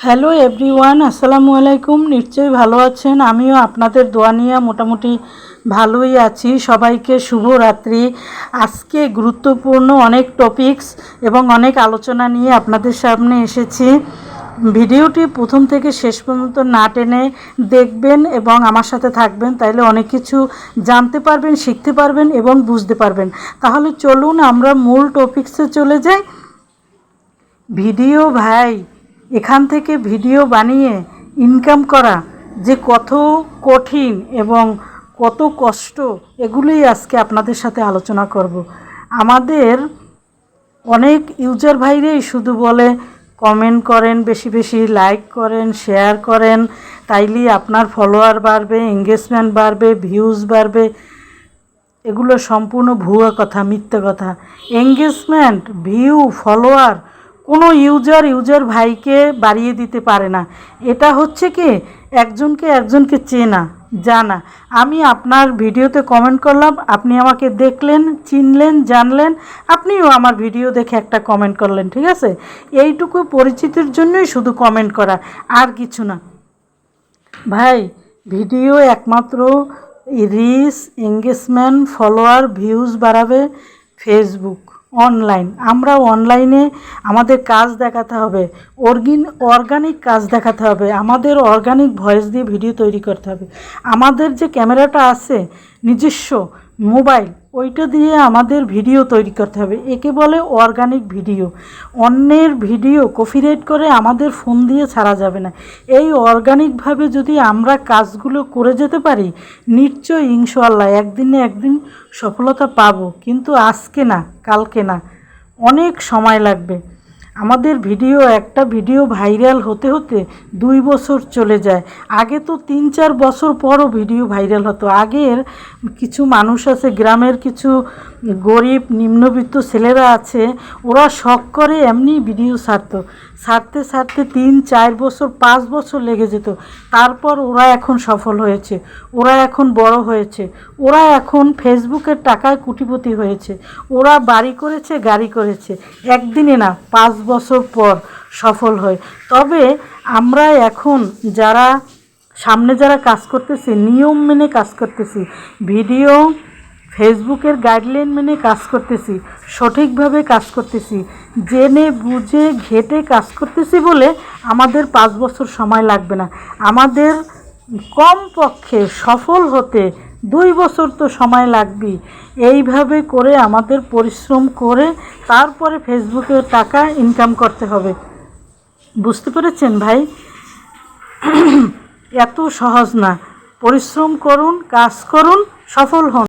Hello everyone, আসসালামু আলাইকুম। নিশ্চয়ই ভালো আছেন। আমিও আপনাদের দোয়া নিয়ে মোটামুটি ভালোই আছি। সবাইকে শুভরাত্রি। আজকে গুরুত্বপূর্ণ অনেক টপিকস এবং অনেক আলোচনা নিয়ে আপনাদের সামনে এসেছি। ভিডিওটি প্রথম থেকে শেষ পর্যন্ত না টেনে দেখবেন এবং আমার সাথে থাকবেন, তাইলে অনেক কিছু জানতে পারবেন, শিখতে পারবেন এবং বুঝতে পারবেন। তাহলে চলুন আমরা মূল টপিকসে চলে যাই। ভিডিও ভাই, এখান থেকে ভিডিও বানিয়ে ইনকাম করা যে কত কঠিন এবং কত কষ্ট, এগুলোই আজকে আপনাদের সাথে আলোচনা করব। আমাদের অনেক ইউজার ভাইরাই শুধু বলে কমেন্ট করেন, বেশি বেশি লাইক করেন, শেয়ার করেন, তাইলেই আপনার ফলোয়ার বাড়বে, এঙ্গেজমেন্ট বাড়বে, ভিউজ বাড়বে। এগুলো সম্পূর্ণ ভুয়া কথা, মিথ্যে কথা। এঙ্গেজমেন্ট, ভিউ, ফলোয়ার কোনো ইউজার ভাইকে বাড়িয়ে দিতে পারে না। এটা হচ্ছে কি একজনকে চেনা জানা। আমি আপনার ভিডিওতে কমেন্ট করলাম, আপনি আমাকে দেখলেন, চিনলেন, জানলেন, আপনিও আমার ভিডিও দেখে একটা কমেন্ট করলেন, ঠিক আছে? এইটুকু পরিচিতির জন্যই শুধু কমেন্ট করা, আর কিছু না ভাই। ভিডিও একমাত্র রিচ, এঙ্গেজমেন্ট, ফলোয়ার, ভিউজ বাড়াবে ফেসবুক, অনলাইন। আমরা অনলাইনে আমাদের কাজ দেখাতে হবে, অর্গানিক কাজ দেখাতে হবে, আমাদের অর্গানিক ভয়েস দিয়ে ভিডিও তৈরি করতে হবে। আমাদের যে ক্যামেরাটা আছে নিজস্ব মোবাইল, ওইটা দিয়ে আমাদের ভিডিও তৈরি করতে হবে। একে বলে অর্গানিক ভিডিও। অন্যের ভিডিও কপিরাইট করে আমাদের ফোন দিয়ে ছাড়া যাবে না। এই অর্গানিকভাবে যদি আমরা কাজগুলো করে যেতে পারি, নিশ্চয়ই ইনশাআল্লাহ একদিন না একদিন সফলতা পাবো। কিন্তু আজকে না, কালকে না, অনেক সময় লাগবে। আমাদের একটা ভিডিও ভাইরাল হতে হতে 2 বছর চলে যায়। আগে তো 3-4 বছর পরও ভিডিও ভাইরাল হতো। আগের কিছু মানুষ আছে, গ্রামের কিছু গরিব নিম্নবিত্ত ছেলেরা আছে, ওরা শখ করে এমনি ভিডিও ছাড়তে 3-4 বছর 5 বছর লেগে যেত। তারপর ওরা এখন সফল হয়েছে, ওরা এখন বড় হয়েছে, ওরা এখন ফেসবুকের টাকায় কোটিপতি হয়েছে, ওরা বাড়ি করেছে, গাড়ি করেছে। একদিনে না, 5 বছর পর সফল হয়। তবে আমরা এখন সামনে যারা কাজ করতেছি, নিয়ম মেনে কাজ করতেছি, ভিডিও ফেসবুকের গাইডলাইন মেনে কাজ করতেছি, সঠিকভাবে কাজ করতেছি, জেনে বুঝে ঘেটে কাজ করতেছি বলে আমাদের 5 বছর সময় লাগবে না। আমাদের কমপক্ষে সফল হতে 2 বছর তো সময় লাগবেই। এইভাবে করে আমাদের পরিশ্রম করে তারপরে ফেসবুকে টাকা ইনকাম করতে হবে। বুঝতে পেরেছেন ভাই? এত সহজ না। পরিশ্রম করুন, কাজ করুন, সফল হন।